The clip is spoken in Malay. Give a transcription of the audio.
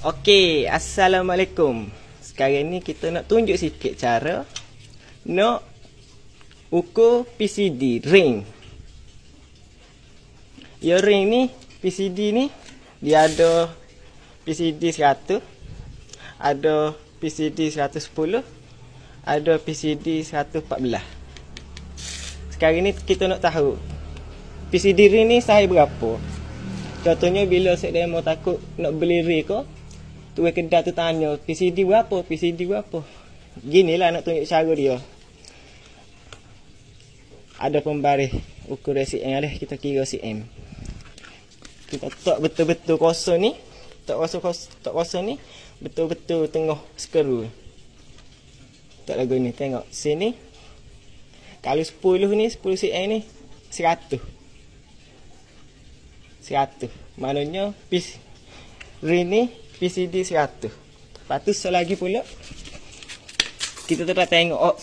Okey, Assalamualaikum. Sekarang ni kita nak tunjuk sikit cara nak ukur PCD ring. Ya, ring ni, PCD ni dia ada PCD 100, ada PCD 110, ada PCD 114. Sekarang ni kita nak tahu PCD ring ni saiz berapa. Contohnya bila saya demo takut nak beli ring ke, tuan kedai tu tanya PCD berapa, PCD berapa. Ginilah nak tunjuk cara dia. Ada pembaris ukur cm lah, kita kira cm. Kita tak betul-betul kosong ni, tak kosong ni, betul-betul tengah skru. Tak lagu ni, tengok sini. Kalau 10 ni, 10 cm ni 100. Maknanya ring ni PCD 100. Lepas tu selagi pula kita terus tengok